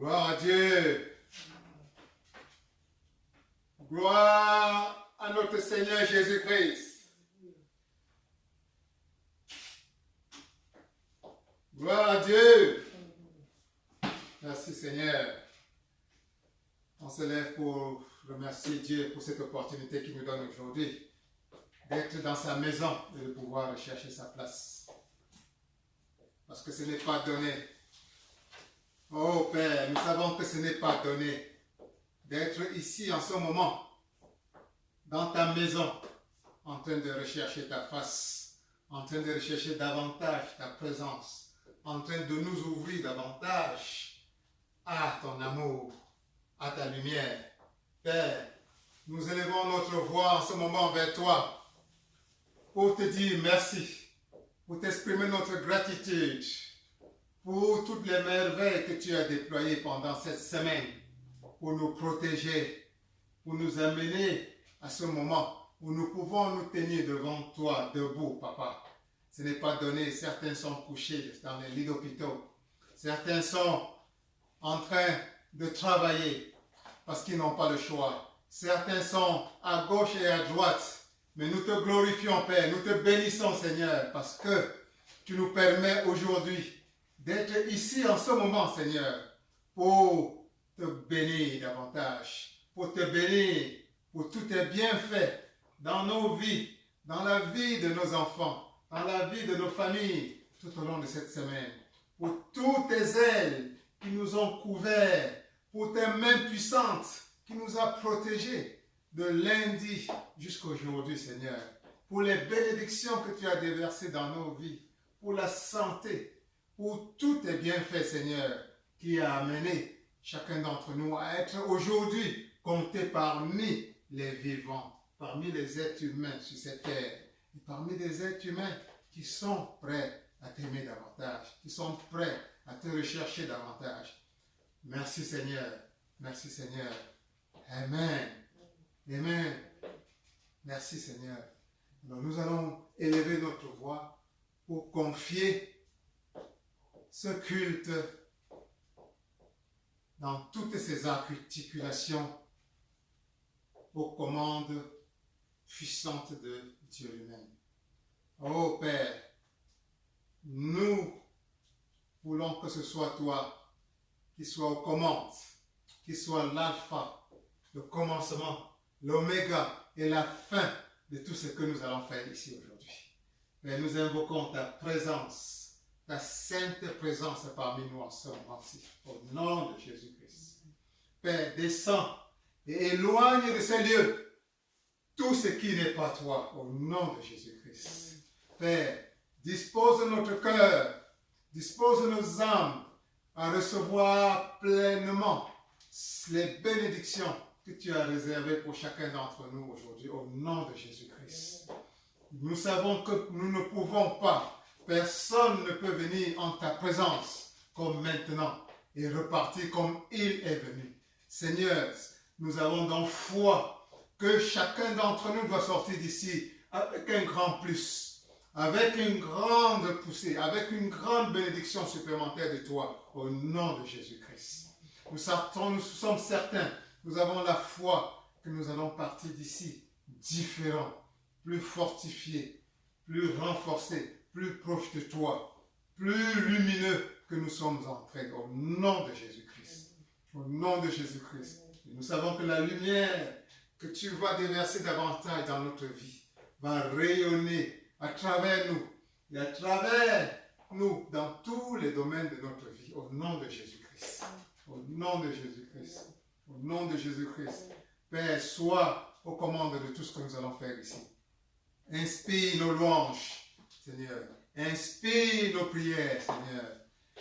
Gloire à Dieu. Gloire à notre Seigneur Jésus-Christ. Gloire à Dieu. Merci Seigneur. On se lève pour remercier Dieu pour cette opportunité qu'il nous donne aujourd'hui d'être dans sa maison et de pouvoir chercher sa place. Parce que ce n'est pas donné. Oh Père, nous savons que ce n'est pas donné d'être ici en ce moment, dans ta maison, en train de rechercher ta face, en train de rechercher davantage ta présence, en train de nous ouvrir davantage à ton amour, à ta lumière. Père, nous élevons notre voix en ce moment vers toi pour te dire merci, pour t'exprimer notre gratitude pour toutes les merveilles que tu as déployées pendant cette semaine, pour nous protéger, pour nous amener à ce moment où nous pouvons nous tenir devant toi, debout, Papa. Ce n'est pas donné, certains sont couchés dans les lits d'hôpitaux, certains sont en train de travailler parce qu'ils n'ont pas le choix, certains sont à gauche et à droite, mais nous te glorifions, Père, nous te bénissons, Seigneur, parce que tu nous permets aujourd'hui d'être ici en ce moment, Seigneur, pour te bénir davantage, pour te bénir pour tous tes bienfaits dans nos vies, dans la vie de nos enfants, dans la vie de nos familles, tout au long de cette semaine, pour toutes tes ailes qui nous ont couverts, pour tes mains puissantes qui nous ont protégés de lundi jusqu'à aujourd'hui, Seigneur, pour les bénédictions que tu as déversées dans nos vies, pour la santé, pour tous tes bienfaits, Seigneur, qui a amené chacun d'entre nous à être aujourd'hui compté parmi les vivants, parmi les êtres humains sur cette terre, et parmi les êtres humains qui sont prêts à t'aimer davantage, qui sont prêts à te rechercher davantage. Merci Seigneur, merci Seigneur. Amen. Amen. Merci Seigneur. Alors nous allons élever notre voix pour confier ce culte dans toutes ses articulations aux commandes puissantes de Dieu lui-même. Oh Père, nous voulons que ce soit toi qui sois aux commandes, qui soit l'alpha, le commencement, l'oméga et la fin de tout ce que nous allons faire ici aujourd'hui. Mais nous invoquons ta présence, ta sainte présence parmi nous en ce moment-ci, au nom de Jésus-Christ. Père, descends et éloigne de ces lieux tout ce qui n'est pas toi, au nom de Jésus-Christ. Père, dispose notre cœur, dispose nos âmes à recevoir pleinement les bénédictions que tu as réservées pour chacun d'entre nous aujourd'hui, au nom de Jésus-Christ. Nous savons que nous ne pouvons pas, personne ne peut venir en ta présence comme maintenant et repartir comme il est venu. Seigneur, nous avons donc foi que chacun d'entre nous doit sortir d'ici avec un grand plus, avec une grande poussée, avec une grande bénédiction supplémentaire de toi, au nom de Jésus-Christ. Nous sommes certains, nous avons la foi que nous allons partir d'ici différents, plus fortifiés, plus renforcés, plus proches de toi, plus lumineux que nous sommes entrés, au nom de Jésus-Christ. Au nom de Jésus-Christ. Nous savons que la lumière que tu vas déverser davantage dans notre vie va rayonner à travers nous et à travers nous dans tous les domaines de notre vie, au nom de Jésus-Christ. Au nom de Jésus-Christ. Au nom de Jésus-Christ. Père, sois aux commandes de tout ce que nous allons faire ici. Inspire nos louanges, Seigneur. Inspire nos prières, Seigneur.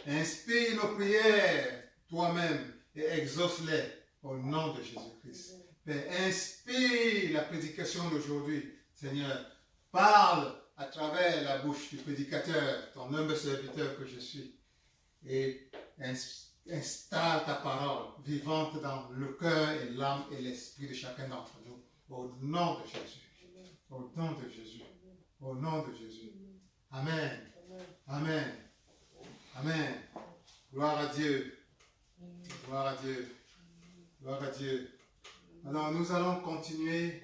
Inspire nos prières toi-même et exauce-les au nom de Jésus-Christ. Père, inspire la prédication d'aujourd'hui, Seigneur. Parle à travers la bouche du prédicateur, ton humble serviteur que je suis, et installe ta parole vivante dans le cœur et l'âme et l'esprit de chacun d'entre nous, au nom de Jésus. Au nom de Jésus. Au nom de Jésus. Amen. Amen. Amen. Gloire à Dieu. Gloire à Dieu. Gloire à Dieu. Alors nous allons continuer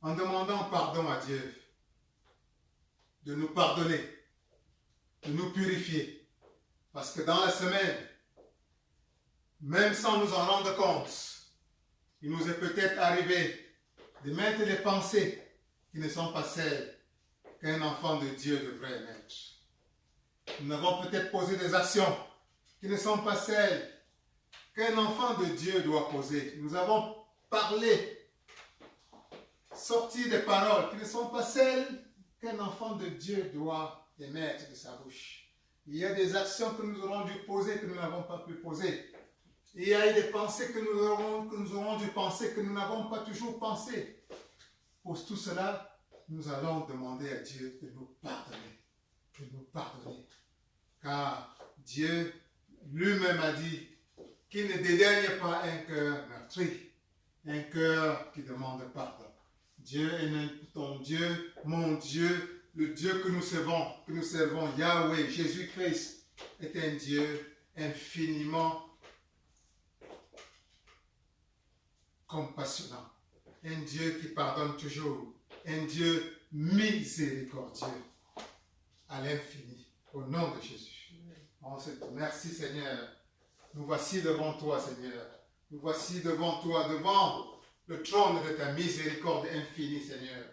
en demandant pardon à Dieu de nous pardonner, de nous purifier. Parce que dans la semaine, même sans nous en rendre compte, il nous est peut-être arrivé de mettre les pensées qui ne sont pas celles qu'un enfant de Dieu devrait mettre. Nous avons peut-être posé des actions qui ne sont pas celles qu'un enfant de Dieu doit poser. Nous avons parlé, sorti des paroles qui ne sont pas celles qu'un enfant de Dieu doit émettre de sa bouche. Il y a des actions que nous aurons dû poser que nous n'avons pas pu poser. Il y a des pensées que nous aurons dû penser que nous n'avons pas toujours pensé. Pour tout cela, nous allons demander à Dieu de nous pardonner. De nous pardonner. Car Dieu lui-même a dit qu'il ne dédaigne pas un cœur meurtri, un cœur qui demande pardon. Dieu est ton Dieu, mon Dieu, le Dieu que nous servons, Yahweh, Jésus-Christ, est un Dieu infiniment compassionnant, un Dieu qui pardonne toujours, un Dieu miséricordieux à l'infini, au nom de Jésus. Merci Seigneur. Nous voici devant toi, Seigneur. Nous voici devant toi, devant le trône de ta miséricorde infinie, Seigneur,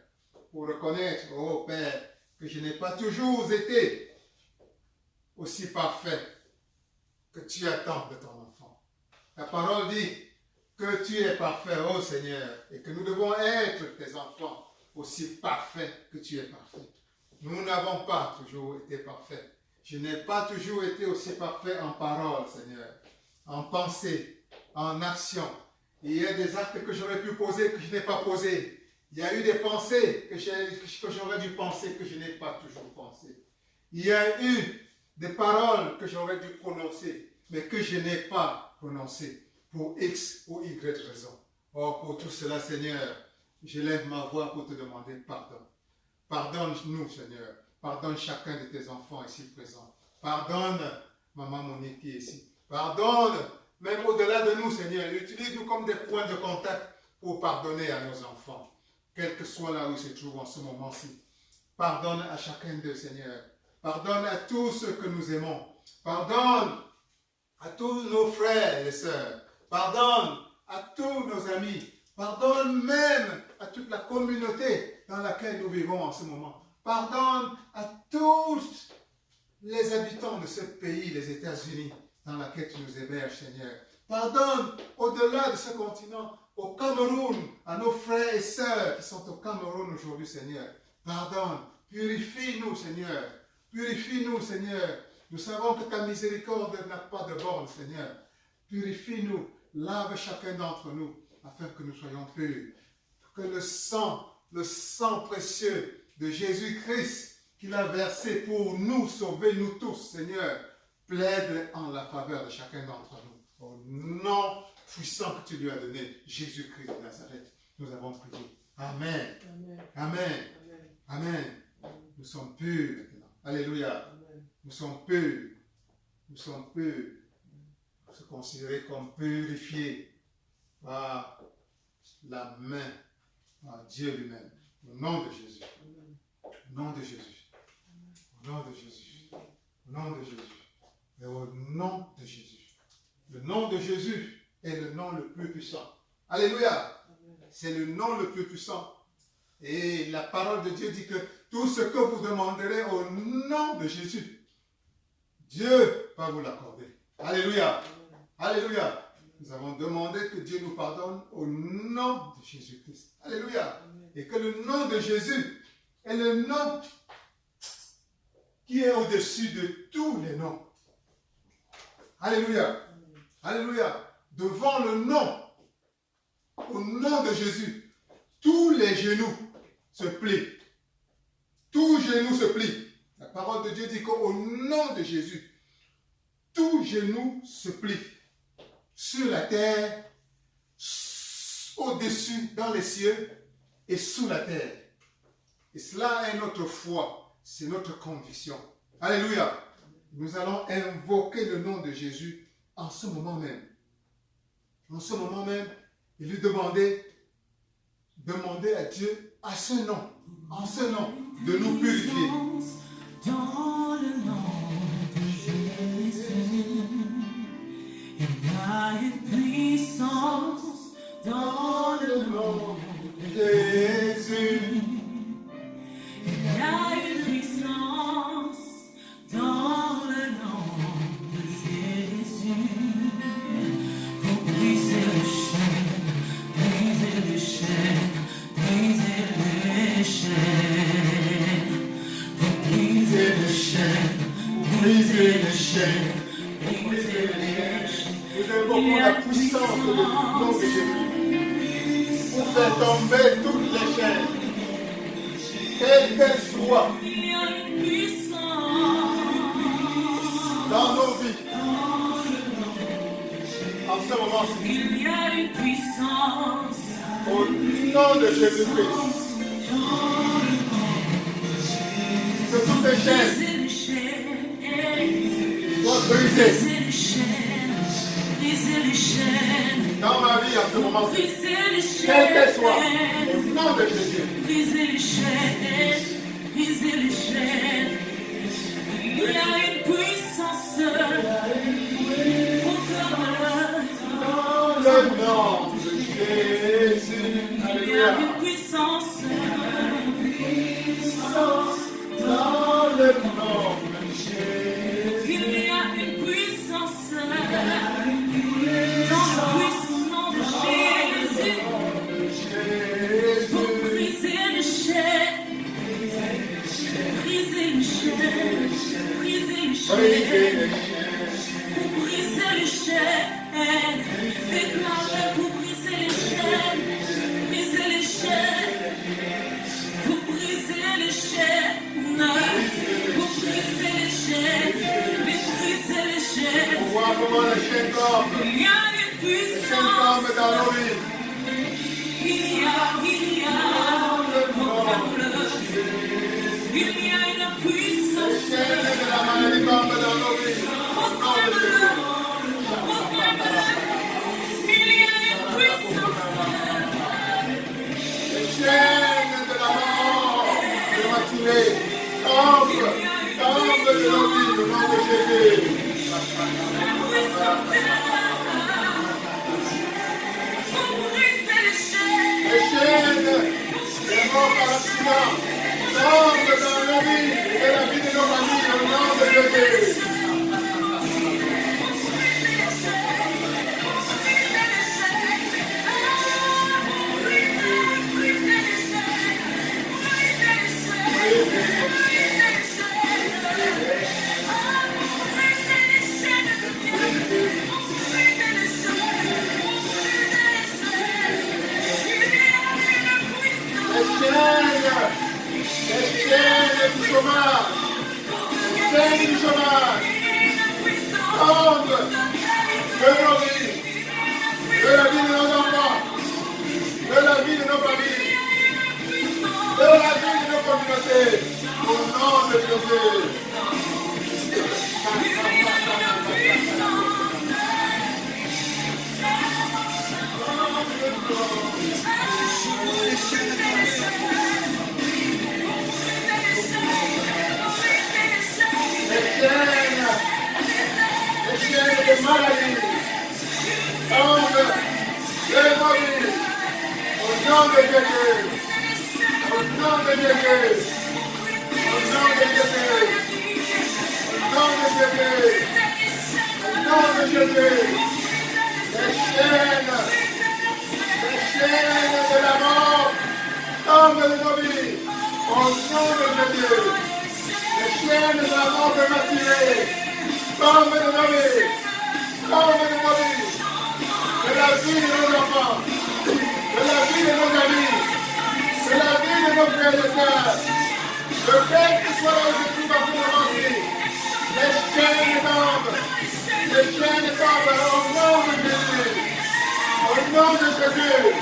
pour reconnaître, oh Père, que je n'ai pas toujours été aussi parfait que tu attends de ton enfant. Ta parole dit que tu es parfait, oh Seigneur, et que nous devons être tes enfants aussi parfaits que tu es parfait. Nous n'avons pas toujours été parfaits. Je n'ai pas toujours été aussi parfait en parole, Seigneur, en pensée, en action. Il y a des actes que j'aurais pu poser que je n'ai pas posés. Il y a eu des pensées que j'aurais dû penser que je n'ai pas toujours pensé. Il y a eu des paroles que j'aurais dû prononcer, mais que je n'ai pas prononcées pour X ou Y raison. Oh, pour tout cela, Seigneur, je lève ma voix pour te demander pardon. Pardonne-nous, Seigneur. Pardonne chacun de tes enfants ici présents. Pardonne Maman Monique qui est ici. Pardonne, même au-delà de nous, Seigneur. Utilise-nous comme des points de contact pour pardonner à nos enfants, quel que soit là où ils se trouvent en ce moment-ci. Pardonne à chacun d'eux, Seigneur. Pardonne à tous ceux que nous aimons. Pardonne à tous nos frères et sœurs. Pardonne à tous nos amis. Pardonne même à toute la communauté dans laquelle nous vivons en ce moment. Pardonne à tous les habitants de ce pays, les États-Unis, dans laquelle tu nous héberges, Seigneur. Pardonne au-delà de ce continent, au Cameroun, à nos frères et sœurs qui sont au Cameroun aujourd'hui, Seigneur. Pardonne, purifie-nous, Seigneur. Purifie-nous, Seigneur. Nous savons que ta miséricorde n'a pas de borne, Seigneur. Purifie-nous, lave chacun d'entre nous, afin que nous soyons purs. Que le sang précieux de Jésus-Christ qu'il a versé pour nous sauver, nous tous, Seigneur, plaide en la faveur de chacun d'entre nous. Au nom puissant que tu lui as donné, Jésus-Christ de Nazareth, nous avons prié. Amen. Amen. Amen. Amen. Nous sommes purs maintenant. Alléluia. Amen. Nous sommes purs. Nous sommes purs. Nous sommes considérés comme purifiés par la main, par Dieu lui-même. Au nom de Jésus. Au nom de Jésus. Au nom de Jésus. Au nom de Jésus. Et au nom de Jésus. Le nom de Jésus est le nom le plus puissant. Alléluia. C'est le nom le plus puissant. Et la parole de Dieu dit que tout ce que vous demanderez au nom de Jésus, Dieu va vous l'accorder. Alléluia. Alléluia. Nous avons demandé que Dieu nous pardonne au nom de Jésus-Christ. Alléluia. Et que le nom de Jésus est le nom qui est au-dessus de tous les noms. Alléluia. Alléluia. Devant le nom, au nom de Jésus, tous les genoux se plient. Tout genou se plie. La parole de Dieu dit qu'au nom de Jésus, tout genou se plie. Sur la terre, au-dessus, dans les cieux et sous la terre. Et cela est notre foi, c'est notre conviction. Alléluia. Nous allons invoquer le nom de Jésus en ce moment même, et lui demander à Dieu, à ce nom, en ce nom, de nous purifier. Dans le nom de Jésus, il y a une puissance. Dans le nom de Jésus, il y a une puissance. Dans le nom de Jésus, pour briser les chaînes, briser les chaînes, briser les chaînes, pour briser les chaînes, briser les chaînes, briser les chaînes. nous invoquons la puissance du nom de Jésus pour faire tomber toutes les chaînes, quelles qu'elles soient, Il y a une puissance. dans nos vies. En ce moment, Il y a une puissance. au nom de Jésus-Christ, que toutes les chaînes Briser les chaînes. soient brisées Briser les chaînes. Briser les chaînes. dans ma vie en ce moment, Briser les chaînes. quelles qu'elles soient, au nom de Jésus. Briser les chaînes. Briser les chaînes. Il y a une puissance. Dans le nom de Jésus, Il y a alléluia. une puissance. Dans le nom de Jésus, Il y a une puissance. Dans le puissant nom de Jésus. Pour briser les chaînes. Briser les chaînes. Briser les chaînes. Pour briser les chaînes. Déclarez pour briser les chaînes. Briser les chaînes. Pour briser les chaînes. Pour briser les chaînes. Briser les chaînes. on voit comment les chaînes tombent. Il y a une Les chaînes puissance. tombent dans nos vies. Il y a une Les puissance. chaînes de la maladie tombent dans nos vies. Au nom de Jésus. Il y a une puissance. Les chaînes de la mort prématurée tombent de nos vies. Au nom de Jésus. Les chaînes des morts par accident tombent dans nos vies et la vie de nos familles. Au nom de Jésus. Les chaînes du chômage, les chaînes du chômage tombent de nos vies, de la vie de nos enfants, de la vie de nos familles, de la vie de nos communautés, au nom de Jésus. Les chaînes de maladie tombent de nos vies, au nom de Jésus, au nom de Jésus, au nom de Jésus, au nom de Jésus, au nom de Jésus. Les chaînes de la mort tombent de nos vies, au nom de Jésus. Les chaînes de la mort prématurée tombent de nos vies, tombent de nos vies, de la vie de nos enfants, de la vie de nos amis, de la vie de nos frères et sœurs, de quel que soit là où je suis dans mon vie. Les chaînes tombent au nom de Jésus, au nom de Jésus,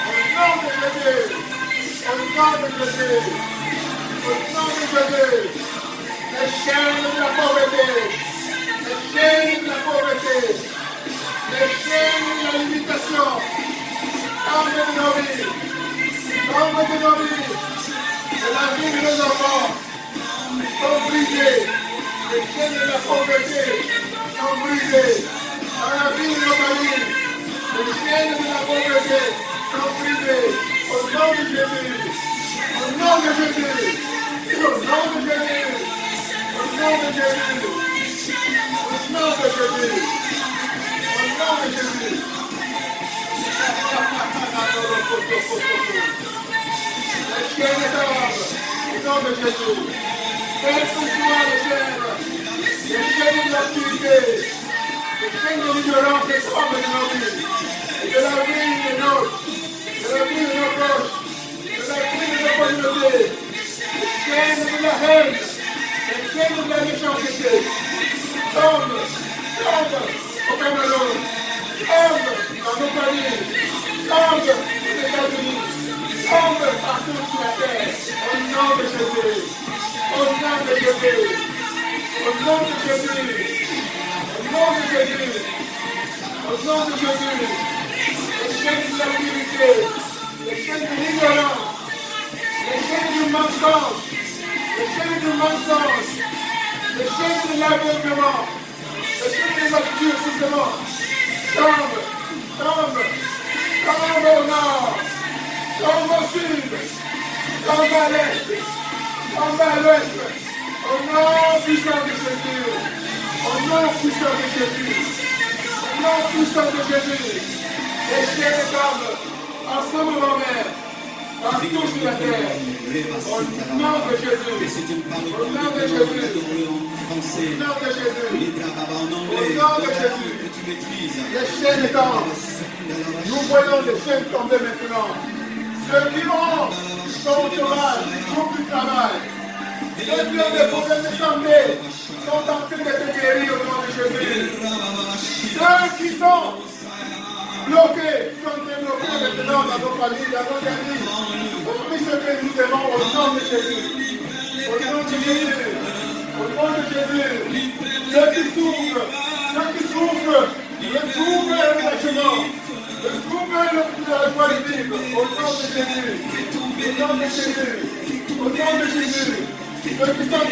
au nom de Jésus, au nom de Jésus, au nom de Jésus. Les chaînes de la pauvreté, les chaînes de la pauvreté, nom de Jésus. Au nom de Jésus. Au nom de Jésus. Au nom de Jésus. Au nom de Jésus. Au nom de Jésus. Les chaînes tombent. Au nom de Jésus. Quelles sont les chaînes? Les chaînes de l'activité. Les chaînes de l'ignorance et tombent de nos vies. Et de la vie des nôtres. De la vie de nos proches. De la vie de nos communautés. Les chaînes de la haine. Les chaînes de la méchanceté. Tombe au Cameroun. Tombe dans nos familles. Tombe aux États-Unis. Tombe partout sur la terre. Au nom de Jésus. Au nom de Jésus. Au nom de Jésus. Au nom de Jésus. Au nom de Jésus. Les chaînes de l'activité. Les chaînes de l'ignorance. Les chaînes du mensonge. Les chaînes du mensonge. Les chaînes de l'aveuglement. Les chaînes de l'obscurcissement. Tombe. Tombe. Tombe au nord. Tombe au sud. Tombe à l'est. Tombe à l'ouest. Au nom puissant de Jésus. Au nom puissant de Jésus. Au nom puissant de Jésus. Les chaînes tombent. En ce moment même. Partout sur la terre. Au nom de Jésus. Au nom de Jésus. Au nom de Jésus. Au nom de Jésus. Les chaînes tombent. Nous voyons les chaînes tomber maintenant. Ceux qui sont au chômage, trouvent du travail. Ceux qui ont des problèmes de santé sont en train d'être guéris au nom de Jésus. Ceux qui sont bloqués sont débloqués maintenant dans nos familles, dans nos amis. Oublie ce que nous devons au nom de Jésus. Au nom de Jésus. Au nom de Jésus. Ceux qui souffrent, retrouvent le relâchement. Retrouvent la joie de vivre. Au nom de Jésus. Au nom de Jésus. Au nom de Jésus. Ceux qui sont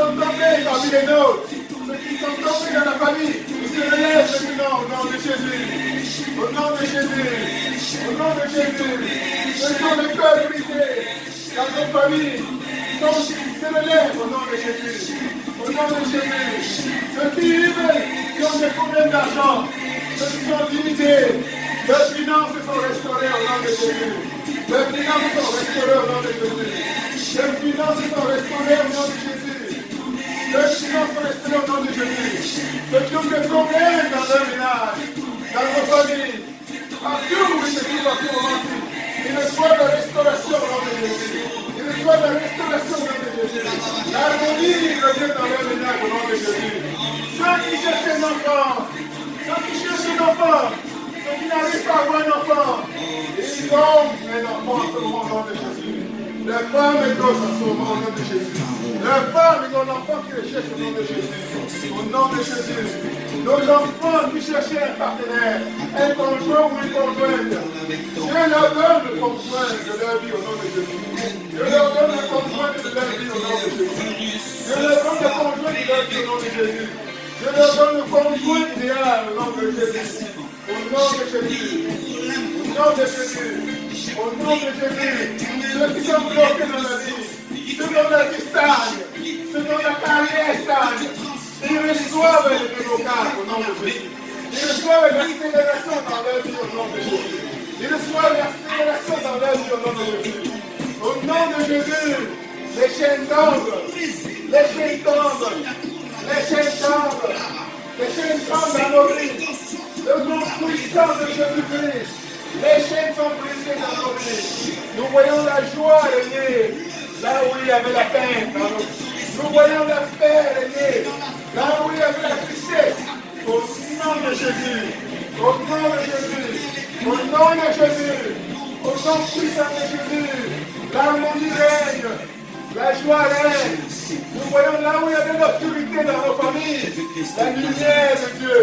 tombés parmi les nôtres. Ceux qui sont tombés dans la famille. Ils se relèvent maintenant au nom de Jésus. Au nom de Jésus. Au nom de Jésus. Ceux qui ont le cœur brisé dans nos familles. Se relèvent au nom de Jésus. Au nom de Jésus. Ceux qui ont des problèmes d'argent. Ceux qui sont limités. Leurs finances sont restaurées au nom de Jésus. Leurs finances sont restaurées au nom de Jésus. Leurs finances sont restaurées au nom de Jésus. Leurs finances sont restaurées au nom de Jésus. Ceux qui ont des problèmes dans leur ménage, dans nos familles, partout où ils se trouvent à ce moment-ci, ils reçoivent la restauration au nom de Jésus. Ils reçoivent la restauration au nom de Jésus. L'harmonie revient dans leur ménage au nom de Jésus. Ceux qui cherchent un enfant, ceux qui n'arrivent pas à avoir un enfant, ils ont un enfant en ce moment au nom de Jésus. Les femmes et gosses en ce moment au nom de Jésus. Les femmes et nos enfants qui recherchent au nom de Jésus. Au nom de Jésus. Nos enfants qui cherchaient un partenaire, un conjoint ou une conjointe. Je leur donne le conjoint de leur vie au nom de Jésus. Je leur donne le conjoint de leur vie au nom de Jésus. Je leur donne le conjoint de leur vie au nom de Jésus. Je leur donne le conjoint idéal au nom de Jésus. Au nom de Jésus. Au nom de Jésus. Au nom de Jésus. Ceux qui sont bloqués dans la vie, ceux dont la vie stagne, ceux dont la carrière stagne, ils reçoivent le déblocage au nom de Jésus. Ils reçoivent l'accélération dans leur vie au nom de Jésus. Ils reçoivent l'accélération dans leur vie au nom de Jésus. Au nom de Jésus, les chaînes tombent. Les chaînes tombent. Les chaînes tombent. Les chaînes tombent dans nos vies. Le nom puissant de Jésus-Christ. Les chaînes sont brisées dans nos vies. Nous voyons la joie régner là où il y avait la peine. Nous voyons la paix régner là où il y avait la tristesse. Au nom de Jésus. Au nom de Jésus. Au nom de Jésus. Au nom puissant de Jésus. L'harmonie règne. La joie règne. Nous voyons là où il y avait l'obscurité dans nos familles. La lumière de Dieu.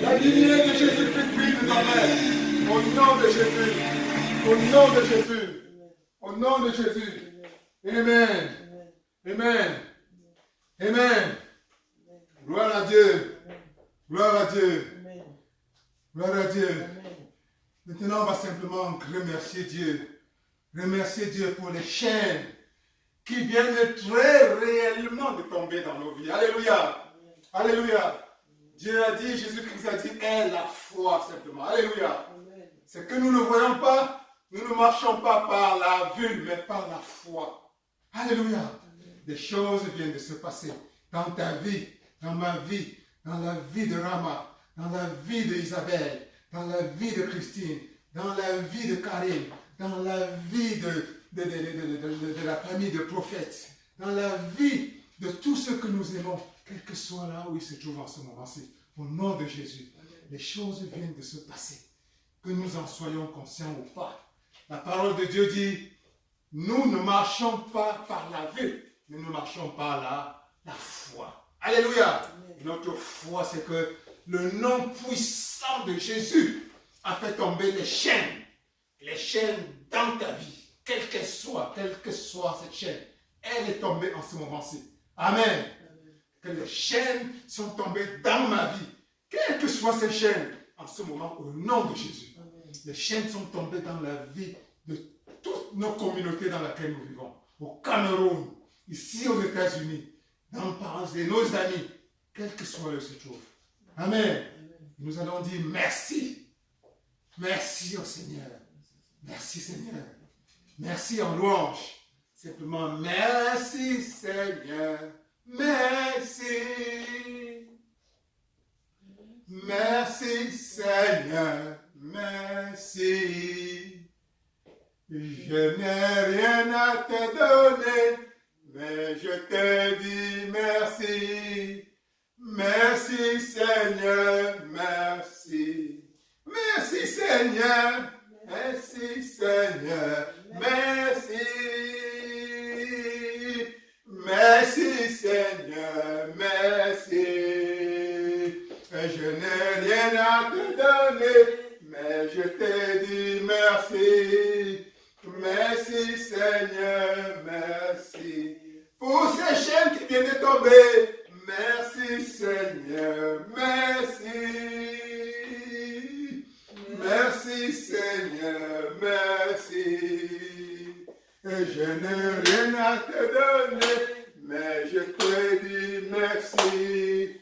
La lumière de Jésus-Christ brille désormais. Au nom de Jésus. Au nom de Jésus. Au nom de Jésus. Amen. Amen. Amen. Gloire à Dieu. Gloire à Dieu. Gloire à Dieu. Maintenant, on va simplement remercier Dieu Remercier Dieu pour les chaînes qui viennent très réellement de tomber dans nos vies. Alléluia. Alléluia. Dieu a dit, Jésus-Christ a dit, aie la foi simplement. Alléluia. C'est que nous ne voyons pas, nous ne marchons pas par la vue, mais par la foi. Alléluia. Des choses viennent de se passer dans ta vie, dans ma vie, dans la vie de Rama, dans la vie d'Isabelle, dans la vie de Christine, dans la vie de Karine, dans la vie de la famille de prophètes, dans la vie de tous ceux que nous aimons, quel que soit là où ils se trouvent en ce moment-ci. Au nom de Jésus, les choses viennent de se passer. Que nous en soyons conscients ou pas. La parole de Dieu dit, nous ne marchons pas par la vue, mais nous marchons par la foi. Alléluia. Notre foi, c'est que le nom puissant de Jésus a fait tomber les chaînes dans ta vie, quelle que soit cette chaîne, elle est tombée en ce moment-ci. Amen. Que les chaînes sont tombées dans ma vie, quelles que soient ces chaînes, en ce moment, au nom de Jésus. Les chaînes sont tombées dans la vie de toutes nos communautés dans lesquelles nous vivons. Au Cameroun, ici aux États-Unis, dans nos amis, quel que soit le se trouve. Amen. Nous allons dire merci. Merci au Seigneur. Merci Seigneur. Merci en louange. Simplement merci Seigneur. Merci. Merci Seigneur. Merci. Je n'ai rien à te donner, mais je te dis merci. Merci Seigneur, merci. Merci Seigneur, merci Seigneur, merci. Merci Seigneur, merci. Je n'ai rien à te donner, mais je te dis merci. Merci Seigneur, merci. Pour ces chaînes qui viennent de tomber, merci Seigneur, merci. Merci Seigneur, merci. Je n'ai rien à te donner, mais je te dis merci.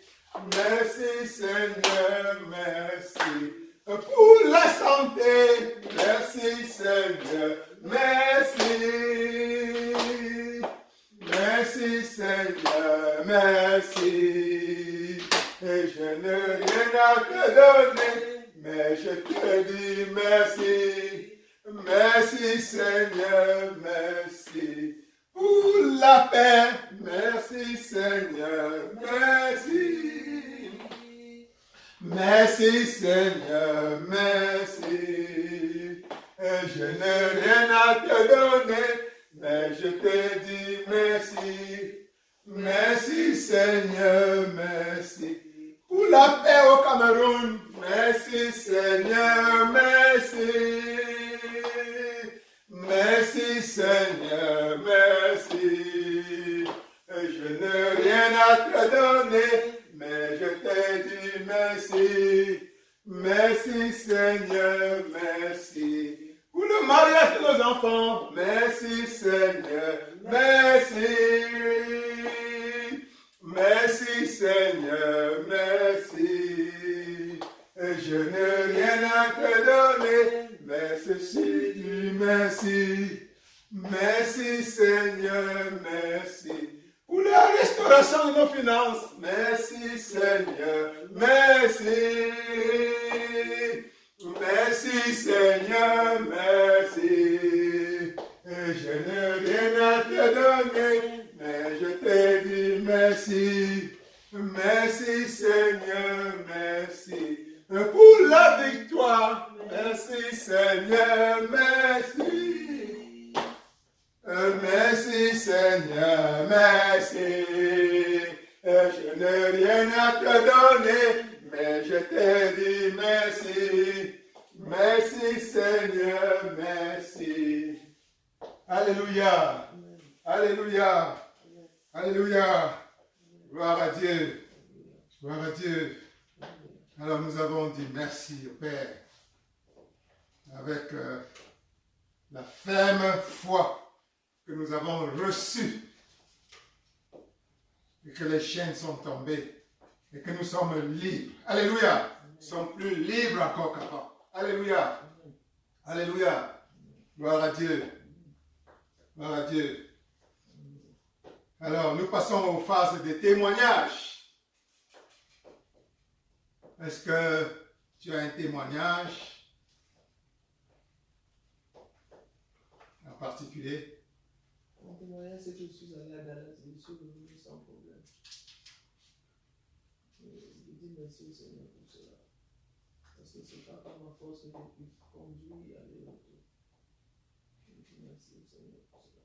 Merci Seigneur, merci. Pour la santé, merci Seigneur, merci. Merci Seigneur, merci. Et je n'ai rien à te donner, mais je te dis merci. Merci Seigneur, merci. Pour la paix, merci Seigneur, merci. Merci Seigneur, merci. Et je n'ai rien à te donner, mais je te dis merci. Merci Seigneur, merci. Pour la paix au Cameroun, merci Seigneur, merci. Merci Seigneur, merci. Je n'ai rien à te donner, mais je te dis merci. Merci Seigneur, merci. Pour le mariage de nos enfants, merci Seigneur, merci. Merci Seigneur, merci. Je n'ai rien à te donner, mais ceci dit merci. Merci Seigneur, merci. Pour la restauration de nos finances, merci Seigneur, merci. Merci Seigneur, merci. Je n'ai rien à te donner, mais je te dis merci. Merci Seigneur, merci. Pour la victoire, merci Seigneur, merci. Merci Seigneur, merci. Je n'ai rien à te donner, mais je te dis merci. Merci Seigneur, merci. Alléluia. Alléluia. Alléluia. Gloire à Dieu. Gloire à Dieu. Alors nous avons dit merci au Père avec la ferme foi que nous avons reçue et que les chaînes sont tombées et que nous sommes libres. Alléluia. Nous sommes plus libres encore qu'avant. Alléluia. Alléluia. Gloire à Dieu. Gloire à Dieu. Alors, nous passons aux phases des témoignages. Est-ce que tu as un témoignage en particulier? Mon témoignage, c'est que je suis allé à Dallas et je suis revenu sans problème. Et je dis merci au Seigneur pour cela. Parce que ce n'est pas par ma force que j'ai pu conduire et aller au retour. Je dis merci au Seigneur pour cela.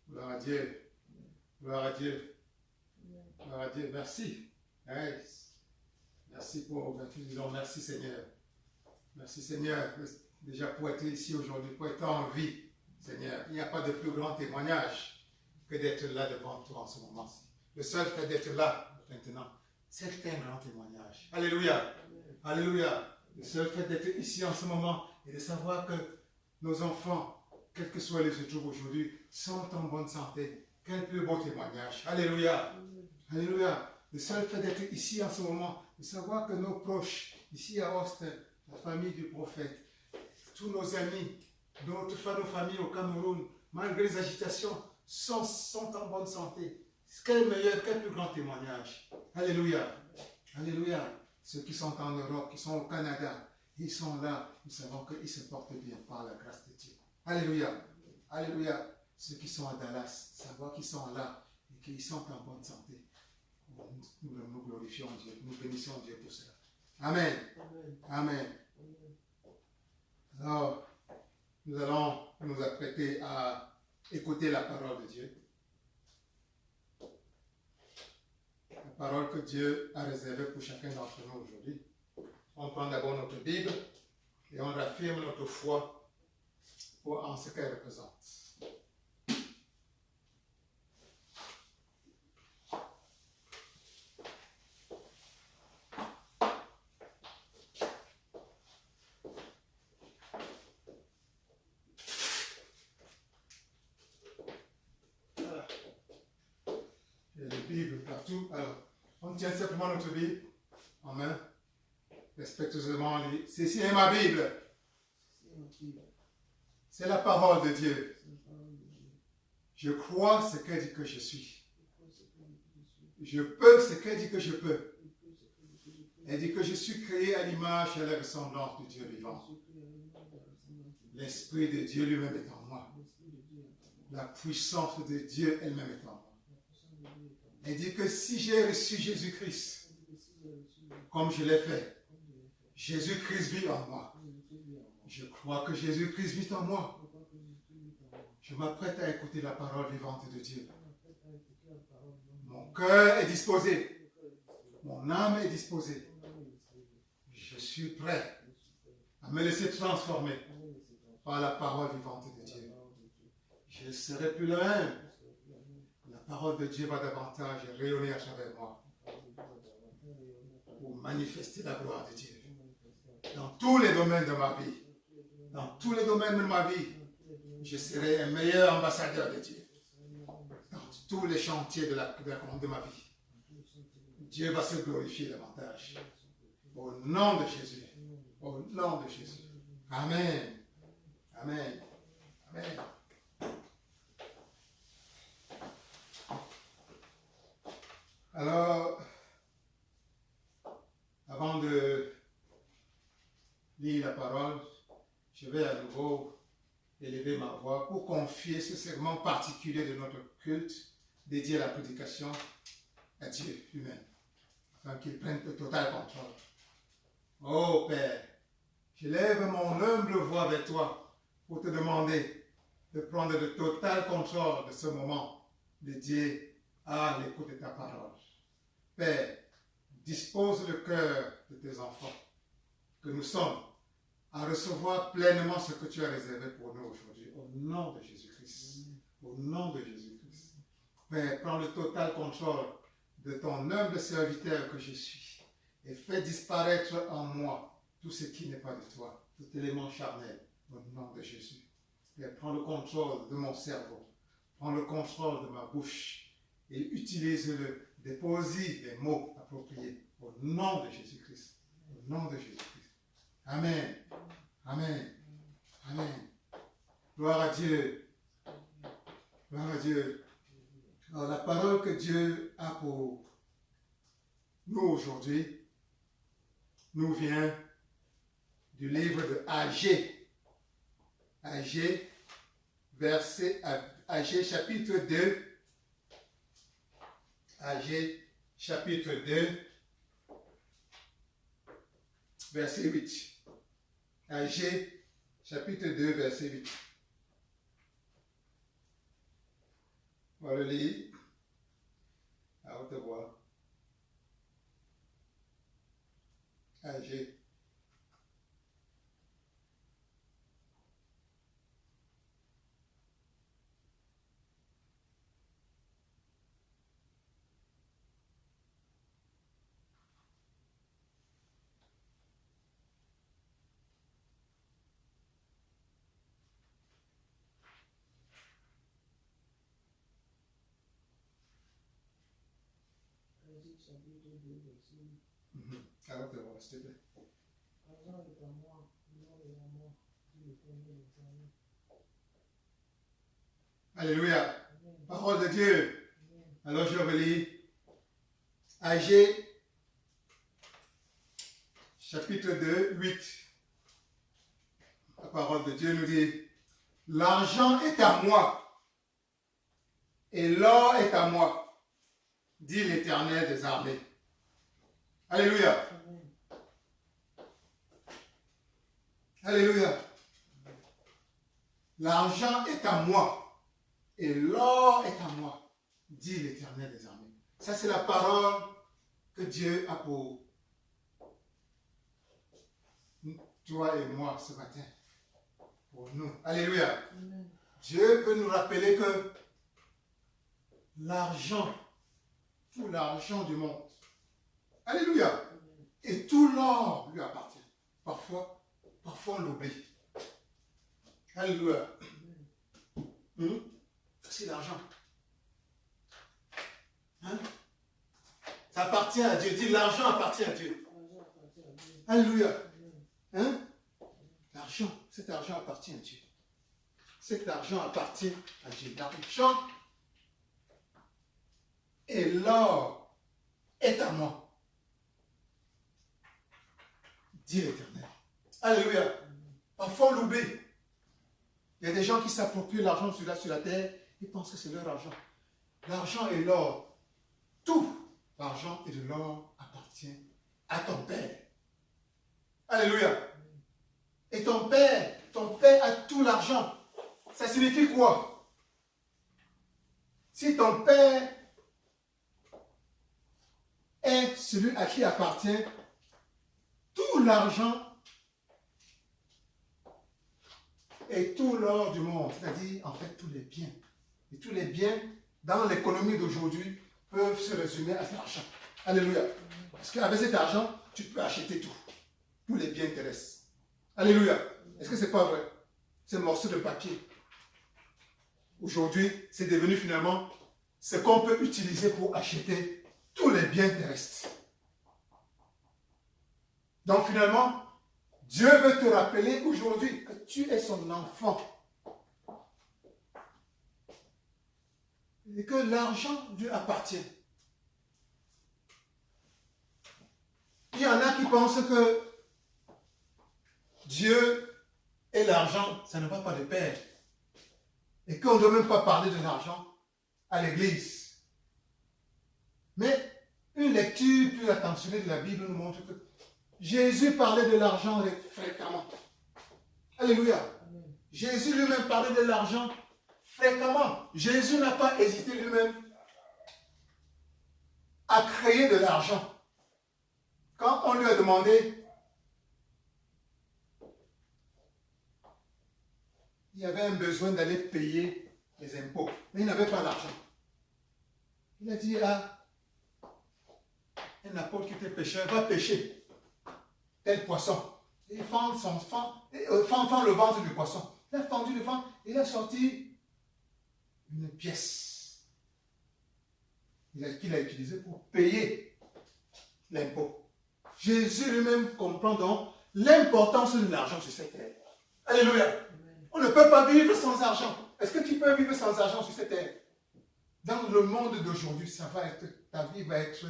Gloire à Dieu. Gloire à Dieu. Gloire à Dieu. Merci. Yes. Merci pour disons merci Seigneur. Merci Seigneur déjà pour être ici aujourd'hui, pour être en vie. Seigneur, il n'y a pas de plus grand témoignage que d'être là devant toi en ce moment-ci. Le seul fait d'être là maintenant, c'est un grand témoignage. Alléluia. Alléluia. Le seul fait d'être ici en ce moment et de savoir que nos enfants, quels que soient les jours aujourd'hui, sont en bonne santé. Quel plus beau témoignage. Alléluia. Alléluia. Le seul fait d'être ici en ce moment, de savoir que nos proches, ici à Austin, la famille du prophète, tous nos amis, nos familles au Cameroun, malgré les agitations, sont en bonne santé. Quel meilleur, quel plus grand témoignage. Alléluia. Alléluia. Ceux qui sont en Europe, qui sont au Canada, ils sont là. Nous savons qu'ils se portent bien par la grâce de Dieu. Alléluia. Alléluia. Ceux qui sont à Dallas, savoir qu'ils sont là et qu'ils sont en bonne santé. Nous glorifions Dieu, nous bénissons Dieu pour cela. Amen. Amen. Alors, nous allons nous apprêter à écouter la parole de Dieu. La parole que Dieu a réservée pour chacun d'entre nous aujourd'hui. On prend d'abord notre Bible et on raffirme notre foi en ce qu'elle représente. Bible partout. Alors, on tient simplement notre Bible en main, respectueusement. Ceci est ma Bible. C'est la parole de Dieu. Je crois ce qu'elle dit que je suis. Je peux ce qu'elle dit que je peux. Elle dit que je suis créé à l'image et à la ressemblance de Dieu vivant. L'Esprit de Dieu lui-même est en moi. La puissance de Dieu elle-même est en moi. Elle dit que si j'ai reçu Jésus-Christ, comme je l'ai fait, Jésus-Christ vit en moi. Je crois que Jésus-Christ vit en moi. Je m'apprête à écouter la parole vivante de Dieu. Mon cœur est disposé. Mon âme est disposée. Je suis prêt à me laisser transformer par la parole vivante de Dieu. Je ne serai plus le même. La parole de Dieu va davantage rayonner à travers moi pour manifester la gloire de Dieu dans tous les domaines de ma vie. Dans tous les domaines de ma vie, je serai un meilleur ambassadeur de Dieu. Dans tous les chantiers de ma vie, Dieu va se glorifier davantage. Au nom de Jésus. Au nom de Jésus. Amen. Amen. Amen. Alors, avant de lire la parole, je vais à nouveau élever ma voix pour confier ce segment particulier de notre culte dédié à la prédication à Dieu lui-même, afin qu'il prenne le total contrôle. Oh Père, je lève mon humble voix vers toi pour te demander de prendre le total contrôle de ce moment dédié à l'écoute de ta parole. Père, dispose le cœur de tes enfants, que nous sommes, à recevoir pleinement ce que tu as réservé pour nous aujourd'hui, au nom de Jésus-Christ. Au nom de Jésus-Christ. Père, prends le total contrôle de ton humble serviteur que je suis et fais disparaître en moi tout ce qui n'est pas de toi, tout élément charnel, au nom de Jésus. Père, prends le contrôle de mon cerveau. Prends le contrôle de ma bouche et utilise-le. Dépose-y les mots appropriés au nom de Jésus-Christ. Au nom de Jésus-Christ. Amen. Amen. Amen. Gloire à Dieu. Gloire à Dieu. Alors, la parole que Dieu a pour nous aujourd'hui nous vient du livre de Agé. Agé, Agé chapitre 2. Agé chapitre 2, verset 8. Agé chapitre 2, verset 8. On va le lire à haute voix. Agé. Agé chapitre 2, verset 8. À haute voix, s'il te plaît. Argent est à moi, l'or est à moi, dit l'Éternel des armées. Alléluia. Amen. Parole de Dieu. Amen. Alors je relis. Agé chapitre 2, 8. La parole de Dieu nous dit, l'argent est à moi et l'or est à moi, dit l'Éternel des armées. Alléluia. Amen. Alléluia. L'argent est à moi et l'or est à moi, dit l'Éternel des armées. Ça, c'est la parole que Dieu a pour toi et moi ce matin. Pour nous. Alléluia. Amen. Dieu veut nous rappeler que l'argent, tout l'argent du monde, alléluia, Amen. et tout l'or lui appartient. Parfois on l'oublie. Alléluia. C'est l'argent. Hein? Ça appartient à Dieu. Dis, l'argent appartient à Dieu. L'argent appartient à Dieu. Alléluia. Amen. Hein? L'argent, cet argent appartient à Dieu. Cet argent appartient à Dieu. L'argent et l'or est à moi, dit l'Éternel. Alléluia. Parfois on l'oublie. Il y a des gens qui s'approprient l'argent sur la terre, ils pensent que c'est leur argent. L'argent et l'or, tout l'argent et de l'or appartient à ton Père. Alléluia. Et ton Père a tout l'argent. Ça signifie quoi? Si ton Père est celui à qui appartient tout l'argent et tout l'or du monde, c'est-à-dire en fait tous les biens. Et tous les biens dans l'économie d'aujourd'hui peuvent se résumer à cet argent. Alléluia. Parce qu'avec cet argent, tu peux acheter tout. Tous les biens te restent. Alléluia. Est-ce que c'est pas vrai? Ces morceaux de papier. Aujourd'hui, c'est devenu finalement ce qu'on peut utiliser pour acheter tous les biens terrestres. Donc finalement, Dieu veut te rappeler aujourd'hui que tu es son enfant. Et que l'argent lui appartient. Il y en a qui pensent que Dieu et l'argent, ça ne va pas de pair. Et qu'on ne doit même pas parler de l'argent à l'église. Mais une lecture plus attentionnée de la Bible nous montre que Jésus parlait de l'argent fréquemment. Alléluia. Amen. Jésus lui-même parlait de l'argent fréquemment. Jésus n'a pas hésité lui-même à créer de l'argent. Quand on lui a demandé, il y avait un besoin d'aller payer les impôts, mais il n'avait pas l'argent. Il a dit à un apôtre qui était pêcheur, va pêcher tel poisson. Et fend le ventre du poisson. Il a fendu le ventre il a sorti une pièce qu'il a utilisée pour payer l'impôt. Jésus lui-même comprend donc l'importance de l'argent sur cette terre. Alléluia. On ne peut pas vivre sans argent. Est-ce que tu peux vivre sans argent sur cette terre? Dans le monde d'aujourd'hui, ta vie va être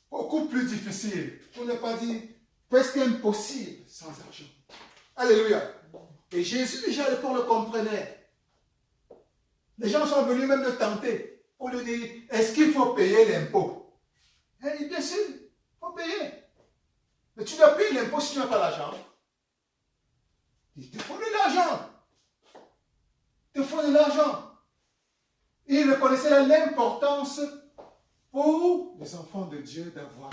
beaucoup plus difficile, pour ne pas dire presque impossible sans argent. Alléluia. Et Jésus déjà à l'époque le comprenait. Les gens sont venus même le tenter pour lui dire, est-ce qu'il faut payer l'impôt? Il dit, bien sûr, il faut payer. Mais tu dois payer l'impôt si tu n'as pas l'argent. Il te faut de l'argent. Il te faut de l'argent. Et il reconnaissait l'importance pour les enfants de Dieu d'avoir